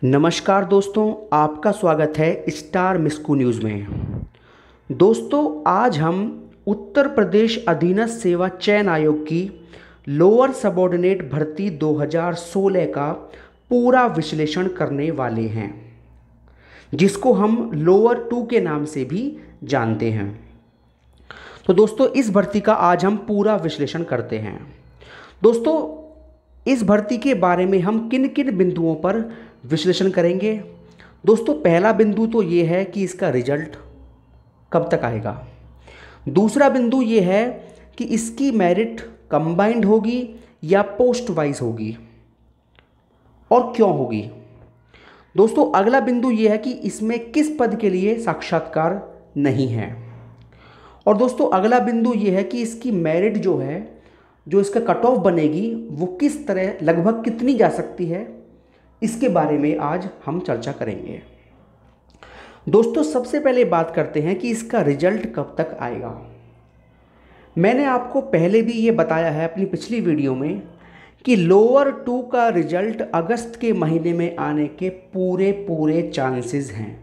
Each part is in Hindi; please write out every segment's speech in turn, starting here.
नमस्कार दोस्तों, आपका स्वागत है स्टार मिस्कू न्यूज़ में। दोस्तों, आज हम उत्तर प्रदेश अधीनस्थ सेवा चयन आयोग की लोअर सबऑर्डिनेट भर्ती 2016 का पूरा विश्लेषण करने वाले हैं, जिसको हम लोअर 2 के नाम से भी जानते हैं। तो दोस्तों, इस भर्ती का आज हम पूरा विश्लेषण करते हैं। दोस्तों, इस भर्ती के बारे में हम किन किन बिंदुओं पर विश्लेषण करेंगे। दोस्तों, पहला बिंदु तो ये है कि इसका रिजल्ट कब तक आएगा। दूसरा बिंदु ये है कि इसकी मेरिट कंबाइंड होगी या पोस्ट वाइज होगी और क्यों होगी। दोस्तों, अगला बिंदु ये है कि इसमें किस पद के लिए साक्षात्कार नहीं है। और दोस्तों, अगला बिंदु ये है कि इसकी मेरिट जो है, जो इसका कट ऑफ बनेगी, वो किस तरह लगभग कितनी जा सकती है, इसके बारे में आज हम चर्चा करेंगे। दोस्तों, सबसे पहले बात करते हैं कि इसका रिजल्ट कब तक आएगा। मैंने आपको पहले भी ये बताया है अपनी पिछली वीडियो में कि लोअर 2 का रिजल्ट अगस्त के महीने में आने के पूरे चांसेस हैं।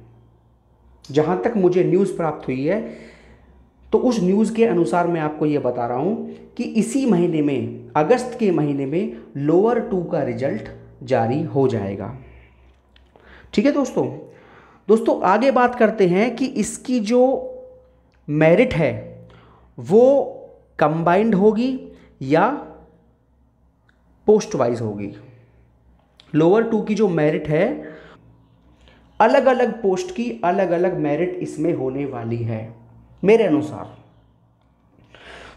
जहां तक मुझे न्यूज़ प्राप्त हुई है, तो उस न्यूज़ के अनुसार मैं आपको ये बता रहा हूं कि इसी महीने में, अगस्त के महीने में लोअर 2 का रिजल्ट जारी हो जाएगा। ठीक है दोस्तों, आगे बात करते हैं कि इसकी जो मेरिट है वो कंबाइंड होगी या पोस्ट वाइज होगी। लोअर 2 की जो मेरिट है, अलग अलग पोस्ट की अलग अलग मेरिट इसमें होने वाली है मेरे अनुसार।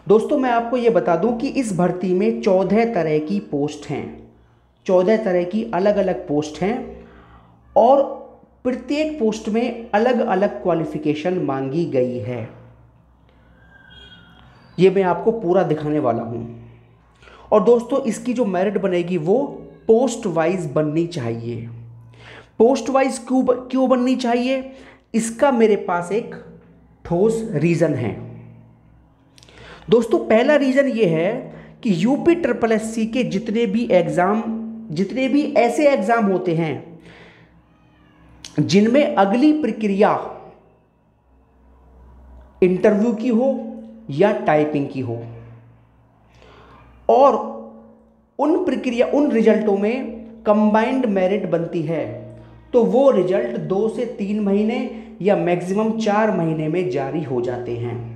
दोस्तों, मैं आपको ये बता दूं कि इस भर्ती में 14 तरह की पोस्ट हैं, 14 तरह की अलग अलग पोस्ट हैं और प्रत्येक पोस्ट में अलग अलग क्वालिफिकेशन मांगी गई है। ये मैं आपको पूरा दिखाने वाला हूं। और दोस्तों, इसकी जो मेरिट बनेगी वो पोस्ट वाइज बननी चाहिए। पोस्ट वाइज क्यों बननी चाहिए, इसका मेरे पास एक ठोस रीज़न है। दोस्तों, पहला रीज़न ये है कि UPSSC के जितने भी ऐसे एग्ज़ाम होते हैं जिनमें अगली प्रक्रिया इंटरव्यू की हो या टाइपिंग की हो, और उन रिजल्टों में कंबाइंड मेरिट बनती है, तो वो रिजल्ट 2 से 3 महीने या मैक्सिमम 4 महीने में जारी हो जाते हैं।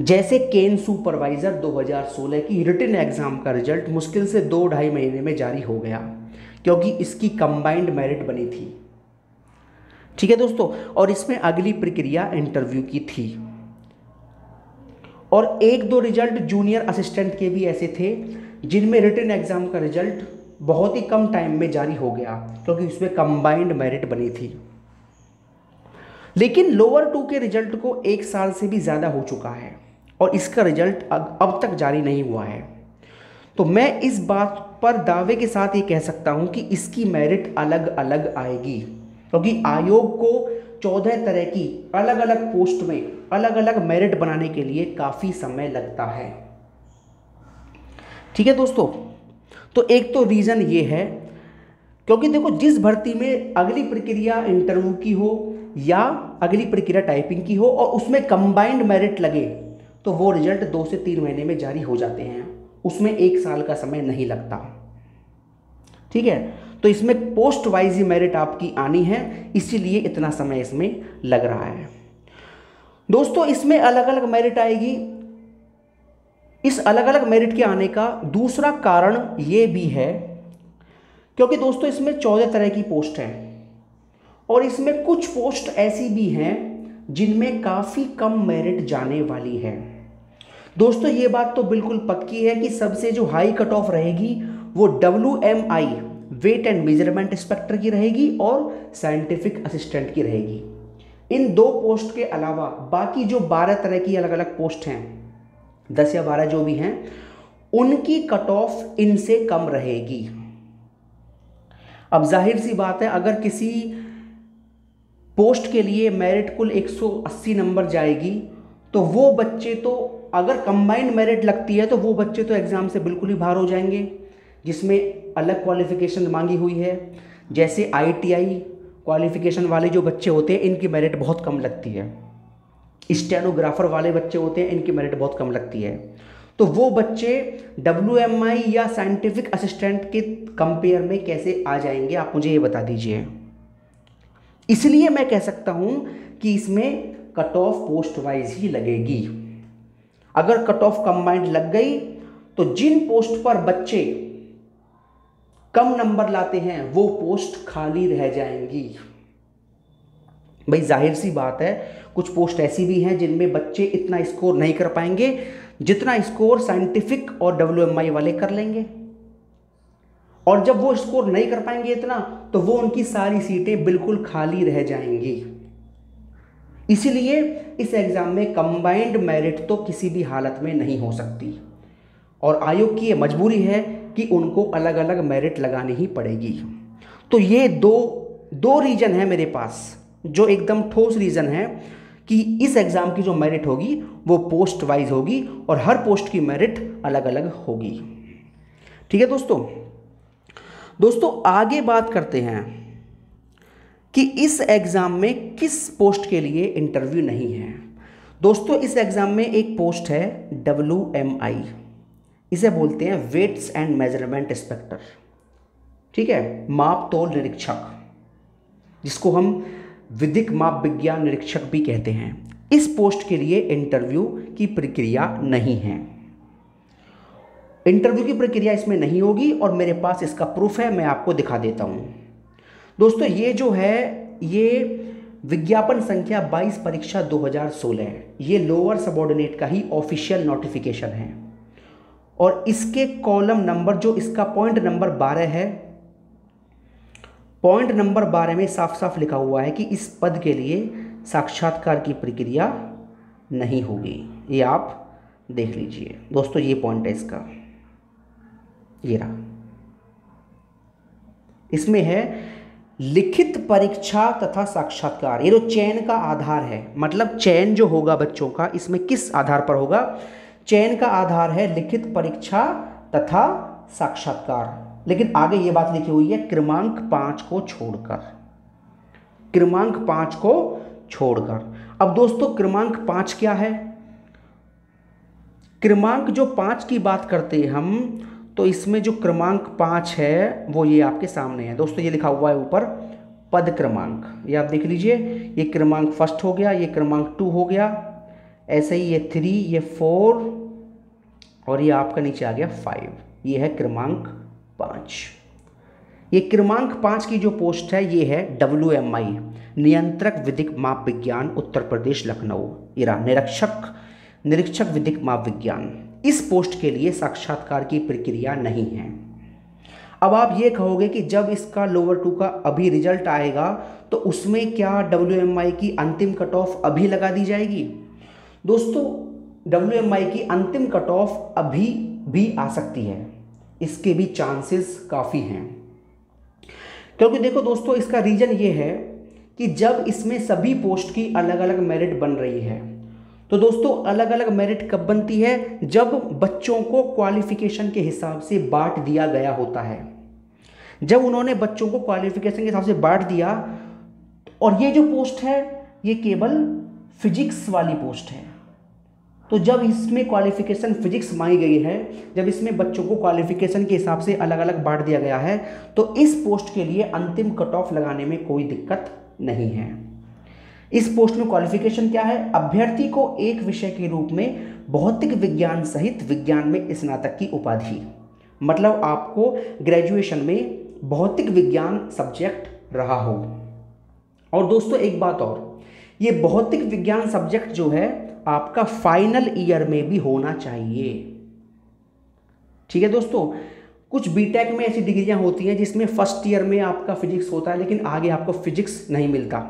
जैसे केन सुपरवाइजर 2016 की रिटन एग्जाम का रिजल्ट मुश्किल से 2-2.5 महीने में जारी हो गया, क्योंकि इसकी कंबाइंड मेरिट बनी थी। ठीक है दोस्तों, और इसमें अगली प्रक्रिया इंटरव्यू की थी। और 1-2 रिजल्ट जूनियर असिस्टेंट के भी ऐसे थे जिनमें रिटन एग्जाम का रिजल्ट बहुत ही कम टाइम में जारी हो गया, क्योंकि उसमें कंबाइंड मेरिट बनी थी। लेकिन लोअर 2 के रिजल्ट को 1 साल से भी ज़्यादा हो चुका है और इसका रिजल्ट अब तक जारी नहीं हुआ है। तो मैं इस बात पर दावे के साथ ये कह सकता हूं कि इसकी मेरिट अलग अलग आएगी, क्योंकि आयोग को 14 तरह की अलग अलग पोस्ट में अलग अलग मेरिट बनाने के लिए काफ़ी समय लगता है। ठीक है दोस्तों, तो एक तो रीज़न ये है, क्योंकि देखो, जिस भर्ती में अगली प्रक्रिया इंटरव्यू की हो या अगली प्रक्रिया टाइपिंग की हो और उसमें कंबाइंड मेरिट लगे, तो वो रिजल्ट 2 से 3 महीने में जारी हो जाते हैं, उसमें 1 साल का समय नहीं लगता। ठीक है, तो इसमें पोस्ट वाइज ही मेरिट आपकी आनी है, इसीलिए इतना समय इसमें लग रहा है। दोस्तों, इसमें अलग अलग मेरिट आएगी। इस अलग अलग मेरिट के आने का दूसरा कारण ये भी है, क्योंकि दोस्तों, इसमें 14 तरह की पोस्ट हैं और इसमें कुछ पोस्ट ऐसी भी हैं जिनमें काफ़ी कम मेरिट जाने वाली है। दोस्तों, ये बात तो बिल्कुल पक्की है कि सबसे जो हाई कट ऑफ रहेगी वो WMI weight and measurement inspector की रहेगी और साइंटिफिक असिस्टेंट की रहेगी। इन 2 पोस्ट के अलावा बाकी जो 12 तरह की अलग अलग पोस्ट हैं, 10 या 12 जो भी हैं, उनकी कट ऑफ इनसे कम रहेगी। अब जाहिर सी बात है, अगर किसी पोस्ट के लिए मेरिट कुल 180 नंबर जाएगी, तो वो बच्चे तो, अगर कंबाइंड मेरिट लगती है, तो वो बच्चे तो एग्ज़ाम से बिल्कुल ही बाहर हो जाएंगे। जिसमें अलग क्वालिफ़िकेशन मांगी हुई है। जैसे ITI क्वालिफ़िकेशन वाले जो बच्चे होते हैं इनकी मेरिट बहुत कम लगती है। स्टेनोग्राफर वाले बच्चे होते हैं इनकी मेरिट बहुत कम लगती है। तो वो बच्चे WMI या साइंटिफिक असिस्टेंट के कंपेयर में कैसे आ जाएंगे, आप मुझे ये बता दीजिए। इसलिए मैं कह सकता हूं कि इसमें कट ऑफ पोस्ट वाइज ही लगेगी। अगर कट ऑफ कंबाइंड लग गई तो जिन पोस्ट पर बच्चे कम नंबर लाते हैं वो पोस्ट खाली रह जाएंगी। भाई जाहिर सी बात है, कुछ पोस्ट ऐसी भी हैं जिनमें बच्चे इतना स्कोर नहीं कर पाएंगे जितना स्कोर साइंटिफिक और WMI वाले कर लेंगे। और जब वो स्कोर नहीं कर पाएंगे इतना, तो वो उनकी सारी सीटें बिल्कुल खाली रह जाएंगी। इसीलिए इस एग्जाम में कंबाइंड मेरिट तो किसी भी हालत में नहीं हो सकती, और आयोग की ये मजबूरी है कि उनको अलग अलग मेरिट लगानी ही पड़ेगी। तो ये दो रीजन है मेरे पास, जो एकदम ठोस रीजन है कि इस एग्जाम की जो मेरिट होगी वो पोस्ट वाइज होगी और हर पोस्ट की मेरिट अलग अलग होगी। ठीक है दोस्तों आगे बात करते हैं कि इस एग्जाम में किस पोस्ट के लिए इंटरव्यू नहीं है। दोस्तों इस एग्जाम में एक पोस्ट है WMI, इसे बोलते हैं वेट्स एंड मेजरमेंट इंस्पेक्टर। ठीक है, माप तोल निरीक्षक, जिसको हम विधिक माप विज्ञान निरीक्षक भी कहते हैं। इस पोस्ट के लिए इंटरव्यू की प्रक्रिया नहीं है। इंटरव्यू की प्रक्रिया इसमें नहीं होगी और मेरे पास इसका प्रूफ है, मैं आपको दिखा देता हूं। दोस्तों ये जो है ये विज्ञापन संख्या 22 परीक्षा 2016 है। ये लोअर सबऑर्डिनेट का ही ऑफिशियल नोटिफिकेशन है और इसके कॉलम नंबर, जो इसका पॉइंट नंबर 12 है, पॉइंट नंबर 12 में साफ साफ लिखा हुआ है कि इस पद के लिए साक्षात्कार की प्रक्रिया नहीं होगी। ये आप देख लीजिए दोस्तों, ये पॉइंट है इसका, ये रहा। इसमें है लिखित परीक्षा तथा साक्षात्कार। ये जो चयन का आधार है, मतलब चयन जो होगा बच्चों का, इसमें किस आधार पर होगा? चयन का आधार है लिखित परीक्षा तथा साक्षात्कार। लेकिन आगे ये बात लिखी हुई है क्रमांक 5 को छोड़कर, क्रमांक 5 को छोड़कर। अब दोस्तों क्रमांक 5 क्या है? क्रमांक जो 5 की बात करते हैं हम, तो इसमें जो क्रमांक 5 है वो ये आपके सामने है दोस्तों। ये लिखा हुआ है ऊपर पद क्रमांक, ये आप देख लीजिए। ये क्रमांक 1 हो गया, ये क्रमांक 2 हो गया, ऐसे ही ये 3, ये 4 और ये आपका नीचे आ गया 5। ये है क्रमांक 5। ये क्रमांक 5 की जो पोस्ट है ये है WMI, नियंत्रक विधिक माप विज्ञान, उत्तर प्रदेश लखनऊ। ये रहा निरीक्षक विधिक माप विज्ञान। इस पोस्ट के लिए साक्षात्कार की प्रक्रिया नहीं है। अब आप ये कहोगे कि जब इसका लोअर 2 का अभी रिजल्ट आएगा तो उसमें क्या WMI की अंतिम कट ऑफ अभी लगा दी जाएगी? दोस्तों WMI की अंतिम कट ऑफ अभी भी आ सकती है, इसके भी चांसेस काफ़ी हैं। क्योंकि देखो दोस्तों, इसका रीज़न ये है कि जब इसमें सभी पोस्ट की अलग अलग मेरिट बन रही है, तो दोस्तों अलग अलग मेरिट कब बनती है? जब बच्चों को क्वालिफिकेशन के हिसाब से बांट दिया गया होता है। जब उन्होंने बच्चों को क्वालिफिकेशन के हिसाब से बांट दिया, और ये जो पोस्ट है ये केवल फिजिक्स वाली पोस्ट है, तो जब इसमें क्वालिफिकेशन फिजिक्स मांगी गई है, जब इसमें बच्चों को क्वालिफिकेशन के हिसाब से अलग अलग बांट दिया गया है, तो इस पोस्ट के लिए अंतिम कट ऑफ लगाने में कोई दिक्कत नहीं है। इस पोस्ट में क्वालिफिकेशन क्या है? अभ्यर्थी को एक विषय के रूप में भौतिक विज्ञान सहित विज्ञान में स्नातक की उपाधि, मतलब आपको ग्रेजुएशन में भौतिक विज्ञान सब्जेक्ट रहा हो। और दोस्तों एक बात और, ये भौतिक विज्ञान सब्जेक्ट जो है आपका फाइनल ईयर में भी होना चाहिए। ठीक है दोस्तों, कुछ बीटेक में ऐसी डिग्रियां होती हैं जिसमें फर्स्ट ईयर में आपका फिजिक्स होता है लेकिन आगे आपको फिजिक्स नहीं मिलता।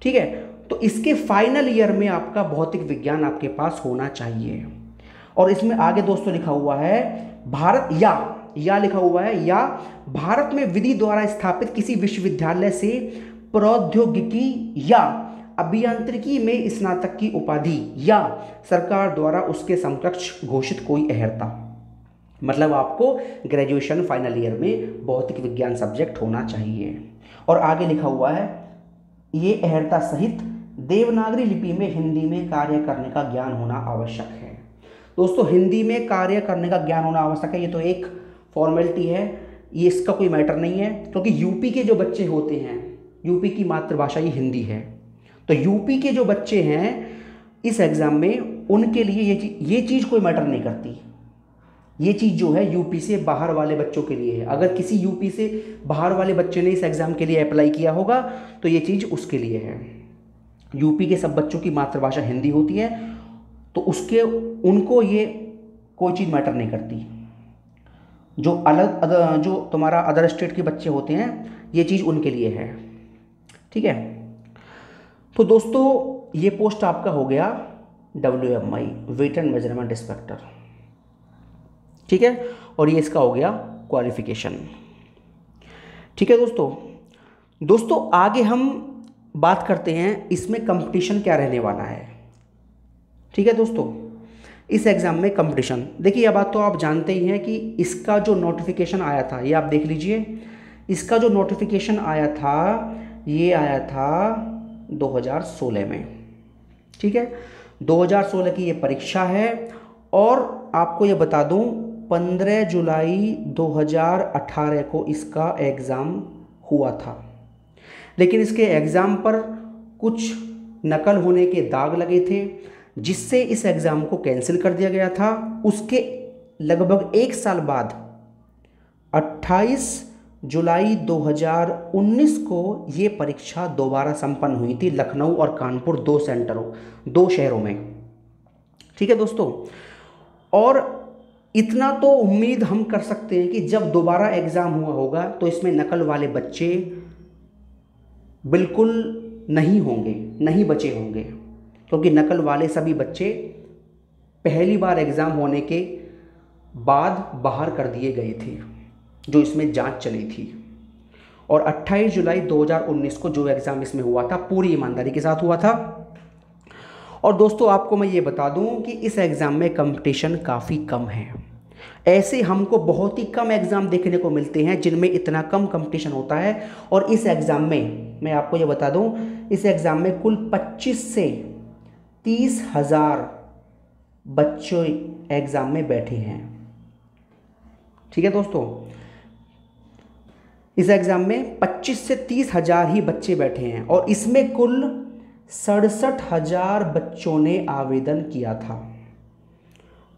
ठीक है, तो इसके फाइनल ईयर में आपका भौतिक विज्ञान आपके पास होना चाहिए। और इसमें आगे दोस्तों लिखा हुआ है भारत या लिखा हुआ है, या भारत में विधि द्वारा स्थापित किसी विश्वविद्यालय से प्रौद्योगिकी या अभियांत्रिकी में स्नातक की उपाधि, या सरकार द्वारा उसके समकक्ष घोषित कोई अहर्ता। मतलब आपको ग्रेजुएशन फाइनल ईयर में भौतिक विज्ञान सब्जेक्ट होना चाहिए। और आगे लिखा हुआ है ये अहर्ता सहित देवनागरी लिपि में हिंदी में कार्य करने का ज्ञान होना आवश्यक है। दोस्तों हिंदी में कार्य करने का ज्ञान होना आवश्यक है, ये तो एक फॉर्मेलिटी है, ये इसका कोई मैटर नहीं है, क्योंकि यूपी के जो बच्चे होते हैं, यूपी की मातृभाषा ही हिंदी है, तो यूपी के जो बच्चे हैं इस एग्ज़ाम में उनके लिए ये चीज़ कोई मैटर नहीं करती। ये चीज़ जो है यूपी से बाहर वाले बच्चों के लिए है। अगर किसी यूपी से बाहर वाले बच्चे ने इस एग्ज़ाम के लिए अप्लाई किया होगा तो ये चीज़ उसके लिए है। यूपी के सब बच्चों की मातृभाषा हिंदी होती है, तो उनको ये कोई चीज़ मैटर नहीं करती। जो तुम्हारा अदर स्टेट के बच्चे होते हैं ये चीज़ उनके लिए है, ठीक है। तो दोस्तों ये पोस्ट आपका हो गया WMI weight and measurement inspector, ठीक है, और ये इसका हो गया क्वालिफिकेशन, ठीक है। दोस्तों आगे हम बात करते हैं इसमें कंपटीशन क्या रहने वाला है, ठीक है। दोस्तों इस एग्ज़ाम में कंपटीशन, देखिए यह बात तो आप जानते ही हैं कि इसका जो नोटिफिकेशन आया था, ये आप देख लीजिए, इसका जो नोटिफिकेशन आया था ये आया था 2016 में, ठीक है। 2016 की ये परीक्षा है, और आपको ये बता दूं 15 जुलाई 2018 को इसका एग्ज़ाम हुआ था, लेकिन इसके एग्ज़ाम पर कुछ नकल होने के दाग लगे थे, जिससे इस एग्ज़ाम को कैंसिल कर दिया गया था। उसके लगभग 1 साल बाद 28 जुलाई 2019 को ये परीक्षा दोबारा संपन्न हुई थी लखनऊ और कानपुर दो शहरों में, ठीक है दोस्तों। और इतना तो उम्मीद हम कर सकते हैं कि जब दोबारा एग्ज़ाम हुआ होगा तो इसमें नकल वाले बच्चे बिल्कुल नहीं बचे होंगे, क्योंकि नकल वाले सभी बच्चे पहली बार एग्ज़ाम होने के बाद बाहर कर दिए गए थे, जो इसमें जांच चली थी। और 28 जुलाई 2019 को जो एग्ज़ाम इसमें हुआ था पूरी ईमानदारी के साथ हुआ था। और दोस्तों आपको मैं ये बता दूं कि इस एग्ज़ाम में कंपटीशन काफ़ी कम है। ऐसे हमको बहुत ही कम एग्ज़ाम देखने को मिलते हैं जिनमें इतना कम कंपटीशन होता है। और इस एग्ज़ाम में मैं आपको ये बता दूं, इस एग्ज़ाम में कुल 25 से 30 हज़ार बच्चों एग्ज़ाम में बैठे हैं, ठीक है दोस्तों। इस एग्ज़ाम में 25 से 30 हज़ार ही बच्चे बैठे हैं, और इसमें कुल 67,000 बच्चों ने आवेदन किया था।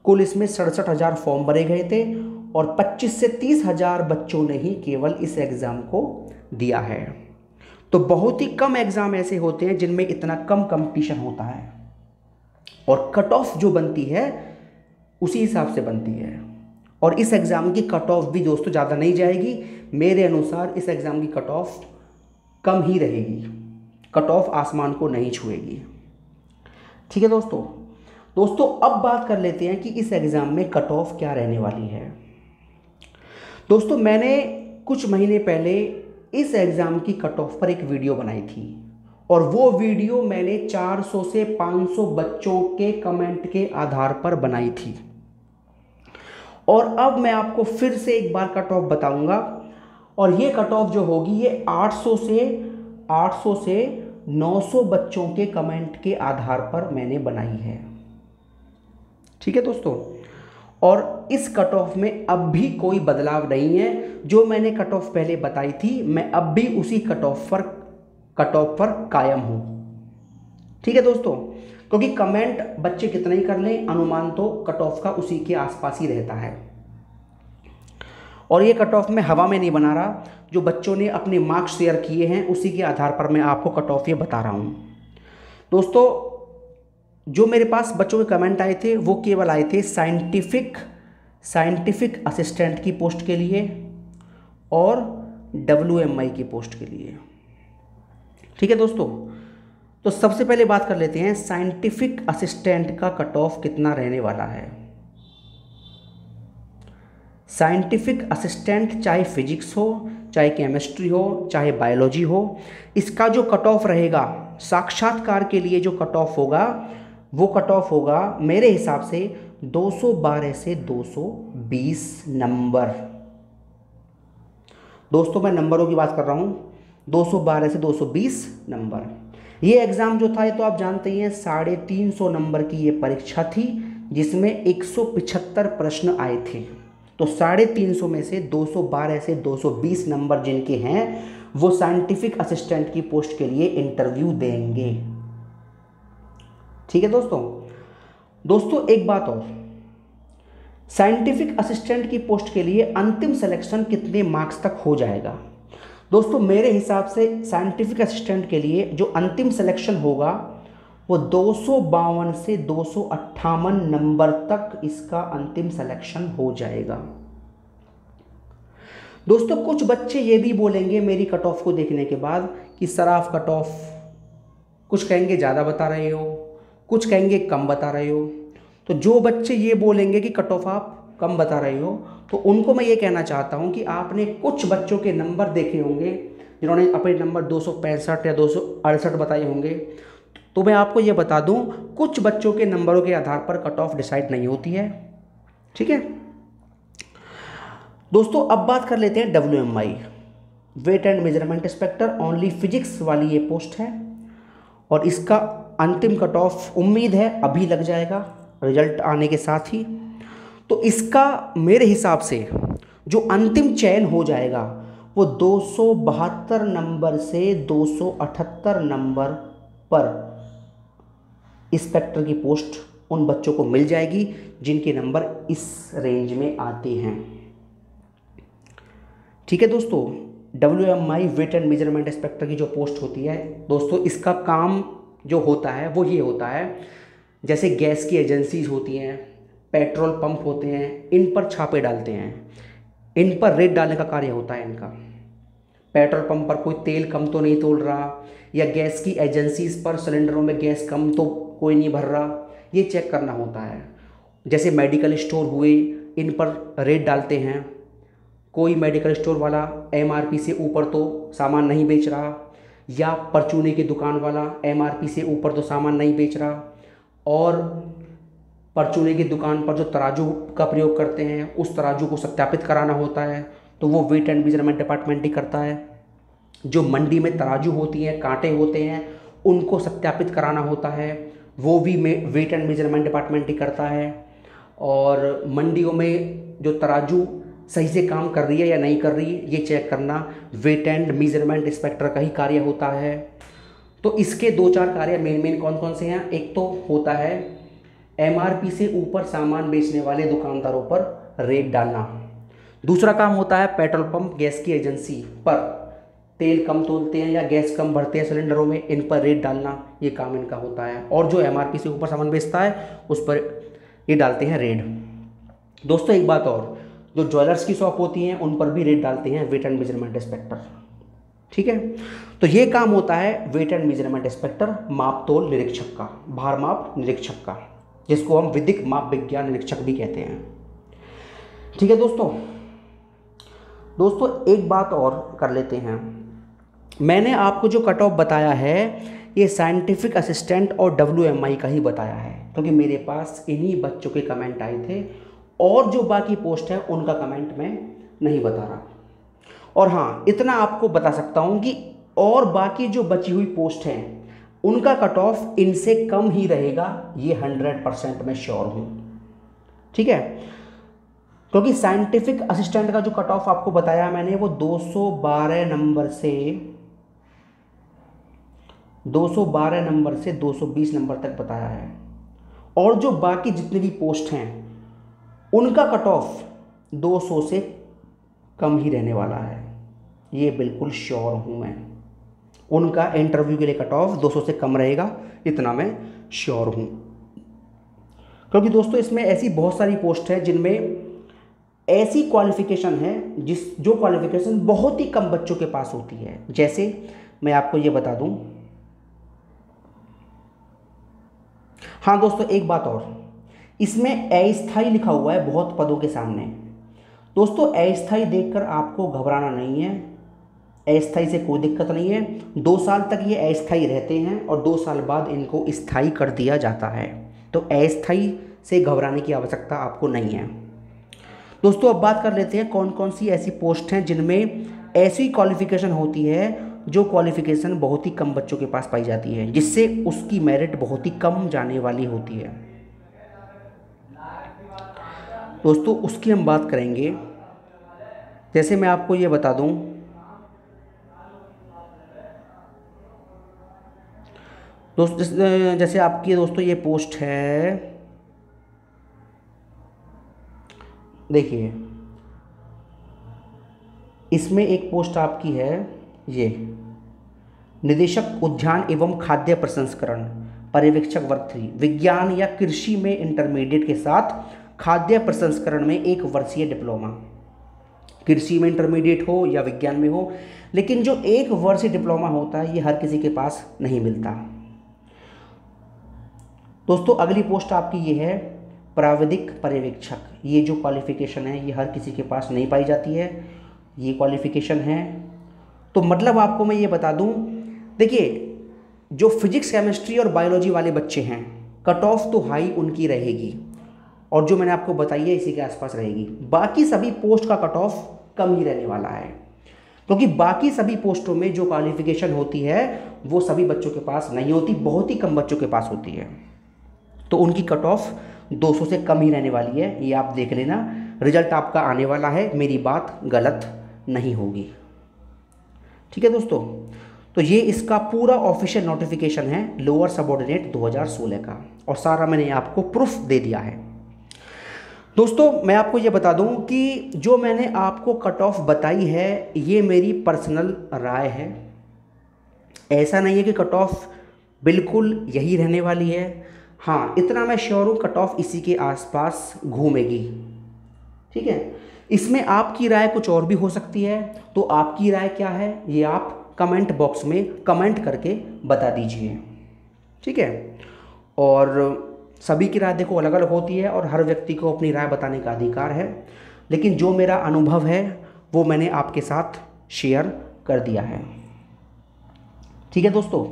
कुल इसमें 67,000 फॉर्म भरे गए थे, और 25 से 30 हज़ार बच्चों ने ही केवल इस एग्ज़ाम को दिया है। तो बहुत ही कम एग्ज़ाम ऐसे होते हैं जिनमें इतना कम कंपटीशन होता है, और कट ऑफ जो बनती है उसी हिसाब से बनती है। और इस एग्ज़ाम की कट ऑफ भी दोस्तों ज़्यादा नहीं जाएगी, मेरे अनुसार इस एग्ज़ाम की कट ऑफ कम ही रहेगी, कट ऑफ आसमान को नहीं छुएगी, ठीक है दोस्तों अब बात कर लेते हैं कि इस एग्ज़ाम में कट ऑफ क्या रहने वाली है। दोस्तों मैंने कुछ महीने पहले इस एग्ज़ाम की कट ऑफ पर एक वीडियो बनाई थी, और वो वीडियो मैंने 400 से 500 बच्चों के कमेंट के आधार पर बनाई थी। और अब मैं आपको फिर से एक बार कट ऑफ बताऊंगा, और ये कट ऑफ जो होगी ये 800 से 900 बच्चों के कमेंट के आधार पर मैंने बनाई है, ठीक है दोस्तों। और इस कट ऑफ में अब भी कोई बदलाव नहीं है, जो मैंने कट ऑफ पहले बताई थी मैं अब भी उसी कट ऑफ पर कायम हूँ, ठीक है दोस्तों। क्योंकि कमेंट बच्चे कितना ही कर लें, अनुमान तो कट ऑफ का उसी के आसपास ही रहता है। और ये कट ऑफ मैं हवा में नहीं बना रहा, जो बच्चों ने अपने मार्क्स शेयर किए हैं उसी के आधार पर मैं आपको कट ऑफ ये बता रहा हूँ। दोस्तों जो मेरे पास बच्चों के कमेंट आए थे वो केवल आए थे साइंटिफिक असिस्टेंट की पोस्ट के लिए और WMI की पोस्ट के लिए, ठीक है दोस्तों। तो सबसे पहले बात कर लेते हैं साइंटिफिक असिस्टेंट का कट ऑफ कितना रहने वाला है। साइंटिफिक असिस्टेंट चाहे फिजिक्स हो, चाहे केमिस्ट्री हो, चाहे बायोलॉजी हो, इसका जो कट ऑफ रहेगा साक्षात्कार के लिए जो कट ऑफ होगा वो कट ऑफ होगा मेरे हिसाब से 212 से 220 नंबर। दोस्तों मैं नंबरों की बात कर रहा हूँ, 212 से 220 नंबर। ये एग्ज़ाम जो था ये तो आप जानते ही हैं 350 नंबर की ये परीक्षा थी, जिसमें 175 प्रश्न आए थे। तो 350 में से 212 से 220 नंबर जिनके हैं वो साइंटिफिक असिस्टेंट की पोस्ट के लिए इंटरव्यू देंगे। ठीक है दोस्तों एक बात और, साइंटिफिक असिस्टेंट की पोस्ट के लिए अंतिम सिलेक्शन कितने मार्क्स तक हो जाएगा? दोस्तों मेरे हिसाब से साइंटिफिक असिस्टेंट के लिए जो अंतिम सिलेक्शन होगा वो 252 से 258 नंबर तक इसका अंतिम सिलेक्शन हो जाएगा। दोस्तों कुछ बच्चे ये भी बोलेंगे मेरी कट ऑफ को देखने के बाद कि सर आप कट ऑफ कुछ कहेंगे ज़्यादा बता रहे हो, कुछ कहेंगे कम बता रहे हो। तो जो बच्चे ये बोलेंगे कि कट ऑफ आप कम बता रहे हो, तो उनको मैं ये कहना चाहता हूँ कि आपने कुछ बच्चों के नंबर देखे होंगे जिन्होंने अपने नंबर 265 या 268 बताए होंगे। तो मैं आपको ये बता दूँ, कुछ बच्चों के नंबरों के आधार पर कट ऑफ डिसाइड नहीं होती है। ठीक है दोस्तों, अब बात कर लेते हैं WMI, weight and measurement inspector only physics वाली ये पोस्ट है, और इसका अंतिम कट ऑफ उम्मीद है अभी लग जाएगा रिजल्ट आने के साथ ही। तो इसका मेरे हिसाब से जो अंतिम चयन हो जाएगा वो 272 नंबर से 278 नंबर पर इंस्पेक्टर की पोस्ट उन बच्चों को मिल जाएगी जिनके नंबर इस रेंज में आते हैं। ठीक है दोस्तों, WMI weight and measurement inspector की जो पोस्ट होती है दोस्तों, इसका काम जो होता है वो ये होता है, जैसे गैस की एजेंसीज होती हैं, पेट्रोल पंप होते हैं, इन पर छापे डालते हैं, इन पर रेट डालने का कार्य होता है इनका। पेट्रोल पंप पर कोई तेल कम तो नहीं तोल रहा, या गैस की एजेंसीज पर सिलेंडरों में गैस कम तो कोई नहीं भर रहा, ये चेक करना होता है। जैसे मेडिकल स्टोर हुए, इन पर रेट डालते हैं, कोई मेडिकल स्टोर वाला MRP से ऊपर तो सामान नहीं बेच रहा, या परचूने की दुकान वाला MRP से ऊपर तो सामान नहीं बेच रहा, और परचूने की दुकान पर जो तराजू का प्रयोग करते हैं उस तराजू को सत्यापित कराना होता है, तो वो वेट एंड मेजरमेंट डिपार्टमेंट ही करता है। जो मंडी में तराजू होती हैं, कांटे होते हैं, उनको सत्यापित कराना होता है, वो भी वेट एंड मेजरमेंट डिपार्टमेंट ही करता है। और मंडियों में जो तराजू सही से काम कर रही है या नहीं कर रही है ये चेक करना वेट एंड मेजरमेंट इंस्पेक्टर का ही कार्य होता है। तो इसके 2-4 कार्य मेन कौन कौन से हैं? एक तो होता है MRP से ऊपर सामान बेचने वाले दुकानदारों पर रेट डालना। दूसरा काम होता है पेट्रोल पंप गैस की एजेंसी पर तेल कम तोलते हैं या गैस कम भरते हैं सिलेंडरों में, इन पर रेट डालना, ये काम इनका होता है। और जो MRP से ऊपर सामान बेचता है उस पर ये डालते हैं रेट। दोस्तों एक बात और, जो ज्वेलर्स की शॉप होती हैं उन पर भी रेट डालते हैं वेट एंड मेजरमेंट इंस्पेक्टर। ठीक है, तो ये काम होता है वेट एंड मेजरमेंट इंस्पेक्टर माप तोल निरीक्षक का, भार माप निरीक्षक का, जिसको हम विधिक माप विज्ञान निरीक्षक भी कहते हैं। ठीक है दोस्तों एक बात और कर लेते हैं। मैंने आपको जो कट ऑफ बताया है ये साइंटिफिक असिस्टेंट और WMI का ही बताया है, क्योंकि मेरे पास इन्हीं बच्चों के कमेंट आए थे, और जो बाकी पोस्ट है उनका कमेंट मैं नहीं बता रहा। और हाँ, इतना आपको बता सकता हूँ कि और बाकी जो बची हुई पोस्ट हैं उनका कट ऑफ इनसे कम ही रहेगा, ये 100% मैं श्योर हूँ। ठीक है, क्योंकि साइंटिफिक असिस्टेंट का जो कट ऑफ आपको बताया मैंने वो 212 नंबर से 220 नंबर तक बताया है, और जो बाकी जितनी भी पोस्ट हैं उनका कट ऑफ 200 से कम ही रहने वाला है, ये बिल्कुल श्योर हूँ मैं। उनका इंटरव्यू के लिए कट ऑफ 200 से कम रहेगा, इतना मैं श्योर हूँ। क्योंकि दोस्तों इसमें ऐसी बहुत सारी पोस्ट है जिनमें ऐसी क्वालिफ़िकेशन है जो क्वालिफ़िकेशन बहुत ही कम बच्चों के पास होती है। जैसे मैं आपको ये बता दूँ, हाँ दोस्तों एक बात और, इसमें अस्थायी लिखा हुआ है बहुत पदों के सामने। दोस्तों अस्थायी देखकर आपको घबराना नहीं है, अस्थाई से कोई दिक्कत नहीं है। 2 साल तक ये अस्थाई रहते हैं और 2 साल बाद इनको स्थाई कर दिया जाता है। तो अस्थाई से घबराने की आवश्यकता आपको नहीं है। दोस्तों अब बात कर लेते हैं कौन कौन सी ऐसी पोस्ट हैं जिनमें ऐसी क्वालिफ़िकेशन होती है जो क्वालिफ़िकेशन बहुत ही कम बच्चों के पास पाई जाती है, जिससे उसकी मेरिट बहुत ही कम जाने वाली होती है। दोस्तों उसकी हम बात करेंगे। जैसे मैं आपको ये बता दूं, जैसे आपकी दोस्तों ये पोस्ट है, देखिए इसमें एक पोस्ट आपकी है, ये निदेशक उद्यान एवं खाद्य प्रसंस्करण पर्यवेक्षक वर्ग 3, विज्ञान या कृषि में इंटरमीडिएट के साथ खाद्य प्रसंस्करण में 1 वर्षीय डिप्लोमा। कृषि में इंटरमीडिएट हो या विज्ञान में हो, लेकिन जो 1 वर्षीय डिप्लोमा होता है ये हर किसी के पास नहीं मिलता। दोस्तों अगली पोस्ट आपकी ये है प्राविधिक पर्यवेक्षक। ये जो क्वालिफ़िकेशन है ये हर किसी के पास नहीं पाई जाती है, ये क्वालिफ़िकेशन है। तो मतलब आपको मैं ये बता दूं, देखिए जो फिजिक्स केमिस्ट्री और बायोलॉजी वाले बच्चे हैं कट ऑफ तो हाई उनकी रहेगी, और जो मैंने आपको बताई है इसी के आसपास रहेगी। बाकी सभी पोस्ट का कट ऑफ कम ही रहने वाला है, क्योंकि बाकी सभी पोस्टों में जो क्वालिफ़िकेशन होती है वो सभी बच्चों के पास नहीं होती, बहुत ही कम बच्चों के पास होती है। तो उनकी कट ऑफ 200 से कम ही रहने वाली है, ये आप देख लेना। रिजल्ट आपका आने वाला है, मेरी बात गलत नहीं होगी। ठीक है दोस्तों, तो ये इसका पूरा ऑफिशियल नोटिफिकेशन है लोअर सबऑर्डिनेट 2016 का, और सारा मैंने आपको प्रूफ दे दिया है। दोस्तों मैं आपको ये बता दूं कि जो मैंने आपको कट ऑफ बताई है ये मेरी पर्सनल राय है। ऐसा नहीं है कि कट ऑफ बिल्कुल यही रहने वाली है। हाँ इतना मैं श्योर हूँ कट ऑफ इसी के आसपास घूमेगी। ठीक है, इसमें आपकी राय कुछ और भी हो सकती है, तो आपकी राय क्या है ये आप कमेंट बॉक्स में कमेंट करके बता दीजिए। ठीक है, और सभी की राय देखो अलग अलग होती है और हर व्यक्ति को अपनी राय बताने का अधिकार है, लेकिन जो मेरा अनुभव है वो मैंने आपके साथ शेयर कर दिया है। ठीक है दोस्तों,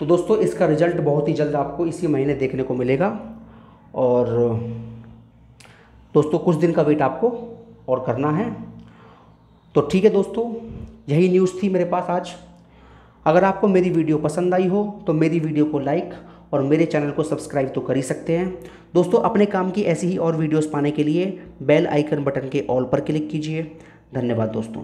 तो दोस्तों इसका रिजल्ट बहुत ही जल्द आपको इसी महीने देखने को मिलेगा, और दोस्तों कुछ दिन का वेट आपको और करना है। तो ठीक है दोस्तों, यही न्यूज़ थी मेरे पास आज। अगर आपको मेरी वीडियो पसंद आई हो तो मेरी वीडियो को लाइक और मेरे चैनल को सब्सक्राइब तो कर ही सकते हैं। दोस्तों अपने काम की ऐसी ही और वीडियोस पाने के लिए बेल आइकन बटन के ऑल पर क्लिक कीजिए। धन्यवाद दोस्तों।